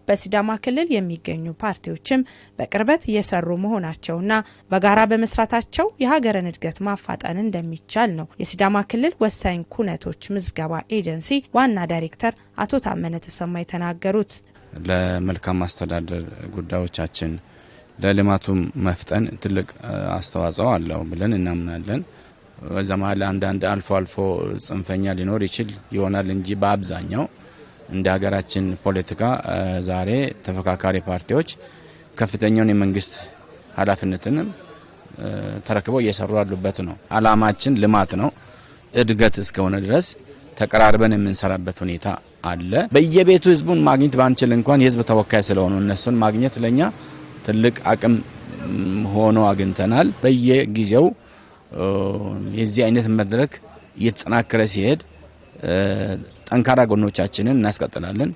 በሲዳማ ክልል የሚገኙ ፓርቲዎችም በቅርበት እየሰሩ መሆናቸውና በጋራ በመስራታቸው የሀገርን እድገት ማፋጠን እንደሚቻል ነው የሲዳማ ክልል ወሳኝ ኩነቶች ምዝገባ ኤጀንሲ ዋና ዳይሬክተር አቶ ታመነ ተሰማ የተናገሩት። ለመልካም አስተዳደር ጉዳዮቻችን ለልማቱም መፍጠን ትልቅ አስተዋጽኦ አለው ብለን እናምናለን። በዘመሃላ አንዳንድ አልፎ ጽንፈኛ ሊኖር ይችል ይሆናል እንጂ በአብዛኛው እንደ ሀገራችን ፖለቲካ ዛሬ ተፈካካሪ ፓርቲዎች ከፍተኛውን የመንግስት ኃላፊነትን ተረክበው እየሰሩ ያሉበት ነው። አላማችን ልማት ነው። እድገት እስከሆነ ድረስ ተቀራርበን የምንሰራበት ሁኔታ አለ። በየቤቱ ህዝቡን ማግኘት ባንችል እንኳን የህዝብ ተወካይ ስለሆኑ እነሱን ማግኘት ለኛ ትልቅ አቅም ሆኖ አግኝተናል። በየጊዜው የዚህ አይነት መድረክ እየተጠናከረ ሲሄድ ጠንካራ ጎኖቻችንን እናስቀጥላለን።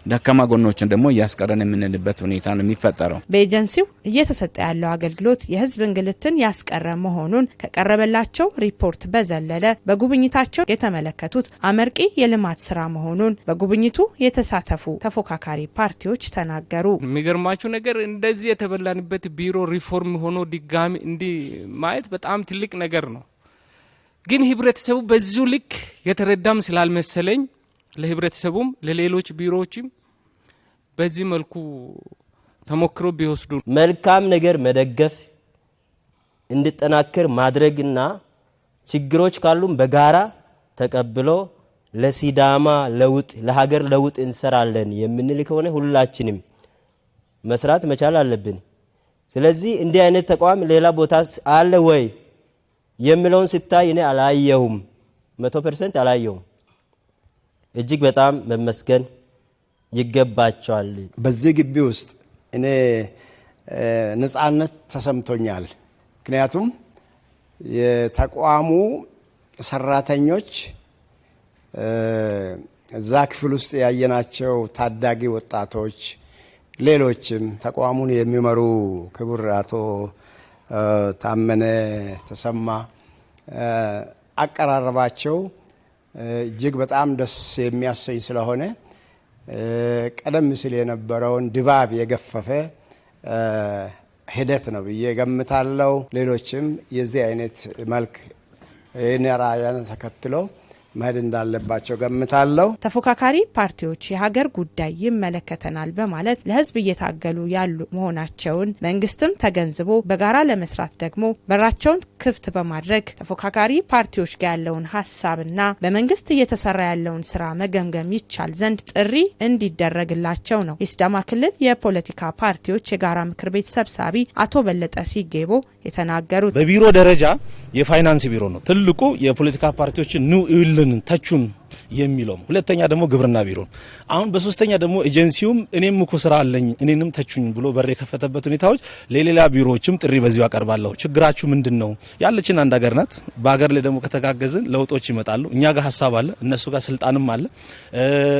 ደካማ ጎኖችን ደግሞ እያስቀረን የምንልበት ሁኔታ ነው የሚፈጠረው። በኤጀንሲው እየተሰጠ ያለው አገልግሎት የህዝብ እንግልትን ያስቀረ መሆኑን ከቀረበላቸው ሪፖርት በዘለለ በጉብኝታቸው የተመለከቱት አመርቂ የልማት ስራ መሆኑን በጉብኝቱ የተሳተፉ ተፎካካሪ ፓርቲዎች ተናገሩ። የሚገርማችሁ ነገር እንደዚህ የተበላንበት ቢሮ ሪፎርም ሆኖ ድጋሚ እንዲህ ማየት በጣም ትልቅ ነገር ነው። ግን ህብረተሰቡ በዚሁ ልክ የተረዳም ስላልመሰለኝ ለህብረተሰቡም ለሌሎች ቢሮዎችም በዚህ መልኩ ተሞክሮ ቢወስዱ መልካም ነገር መደገፍ እንዲጠናከር ማድረግና ችግሮች ካሉም በጋራ ተቀብሎ ለሲዳማ ለውጥ ለሀገር ለውጥ እንሰራለን የምንል ከሆነ ሁላችንም መስራት መቻል አለብን። ስለዚህ እንዲህ አይነት ተቋም ሌላ ቦታ አለ ወይ የሚለውን ሲታይ እኔ አላየሁም፣ 100% አላየሁም። እጅግ በጣም መመስገን ይገባቸዋል። በዚህ ግቢ ውስጥ እኔ ነፃነት ተሰምቶኛል። ምክንያቱም የተቋሙ ሰራተኞች እዛ ክፍል ውስጥ ያየናቸው ታዳጊ ወጣቶች፣ ሌሎችም ተቋሙን የሚመሩ ክቡር አቶ ታመነ ተሰማ አቀራረባቸው እጅግ በጣም ደስ የሚያሰኝ ስለሆነ ቀደም ሲል የነበረውን ድባብ የገፈፈ ሂደት ነው ብዬ ገምታለሁ። ሌሎችም የዚህ አይነት መልክ ራዕይን ተከትለው መሄድ እንዳለባቸው ገምታለሁ። ተፎካካሪ ፓርቲዎች የሀገር ጉዳይ ይመለከተናል በማለት ለህዝብ እየታገሉ ያሉ መሆናቸውን መንግስትም ተገንዝቦ በጋራ ለመስራት ደግሞ በራቸውን ክፍት በማድረግ ተፎካካሪ ፓርቲዎች ጋር ያለውን ሀሳብና በመንግስት እየተሰራ ያለውን ስራ መገምገም ይቻል ዘንድ ጥሪ እንዲደረግላቸው ነው የሲዳማ ክልል የፖለቲካ ፓርቲዎች የጋራ ምክር ቤት ሰብሳቢ አቶ በለጠ ሲጌቦ የተናገሩት። በቢሮ ደረጃ የፋይናንስ ቢሮ ነው ትልቁ የፖለቲካ ፓርቲዎችን ኑ ተቹን የሚለው። ሁለተኛ ደግሞ ግብርና ቢሮ። አሁን በሶስተኛ ደግሞ ኤጀንሲውም እኔም እኮ ስራ አለኝ እኔንም ተቹኝ ብሎ በር የከፈተበት ሁኔታዎች ለሌላ ቢሮዎችም ጥሪ በዚሁ አቀርባለሁ። ችግራችሁ ምንድነው? ያለችን አንድ ሀገር ናት። በሀገር ላይ ደግሞ ከተጋገዝን ለውጦች ይመጣሉ። እኛ ጋር ሀሳብ አለ፣ እነሱ ጋር ስልጣንም አለ።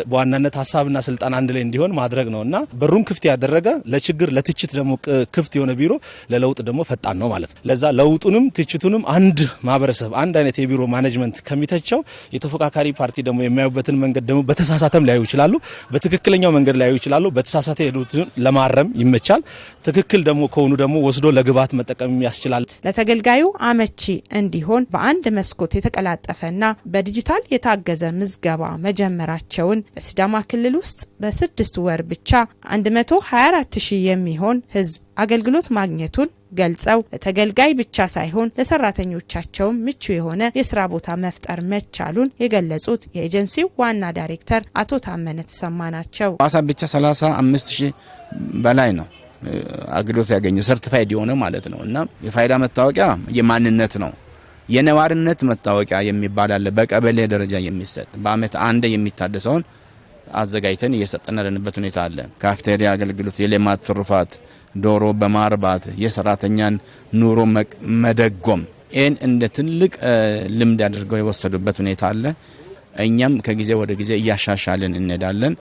በዋናነት ሀሳብና ስልጣን አንድ ላይ እንዲሆን ማድረግ ነውና በሩን ክፍት ያደረገ ለችግር ለትችት ደግሞ ክፍት የሆነ ቢሮ ለለውጥ ደግሞ ፈጣን ነው ማለት ነው። ለዛ ለውጡንም ትችቱንም አንድ ማህበረሰብ አንድ አይነት የቢሮ ማኔጅመንት ከሚተቸው የተፎካካሪ ፓርቲ ደግሞ የሚያዩበትን መንገድ ደግሞ በተሳሳተም ሊያዩ ይችላሉ፣ በትክክለኛው መንገድ ሊያዩ ይችላሉ። በተሳሳተ ሄዱትን ለማረም ይመቻል። ትክክል ደግሞ ከሆኑ ደግሞ ወስዶ ለግብዓት መጠቀም ያስችላል። ለተገልጋዩ አመቺ እንዲሆን በአንድ መስኮት የተቀላጠፈና በዲጂታል የታገዘ ምዝገባ መጀመራቸውን በሲዳማ ክልል ውስጥ በ6 ወር ብቻ 124,000 የሚሆን ህዝብ አገልግሎት ማግኘቱን ገልጸው ለተገልጋይ ብቻ ሳይሆን ለሰራተኞቻቸውም ምቹ የሆነ የስራ ቦታ መፍጠር መቻሉን የገለጹት የኤጀንሲው ዋና ዳይሬክተር አቶ ታመነ ተሰማ ናቸው። ሐዋሳ ብቻ 35,000 በላይ ነው አገልግሎት ያገኘ ሰርቲፋይድ የሆነ ማለት ነው። እና የፋይዳ መታወቂያ የማንነት ነው። የነዋሪነት መታወቂያ የሚባል አለ በቀበሌ ደረጃ የሚሰጥ በአመት አንድ የሚታደሰውን አዘጋጅተን እየሰጠን ያለንበት ሁኔታ አለ። ካፍቴሪያ አገልግሎት፣ የሌማት ትሩፋት፣ ዶሮ በማርባት የሰራተኛን ኑሮ መደጎም ይህን እንደ ትልቅ ልምድ አድርገው የወሰዱበት ሁኔታ አለ። እኛም ከጊዜ ወደ ጊዜ እያሻሻልን እንሄዳለን።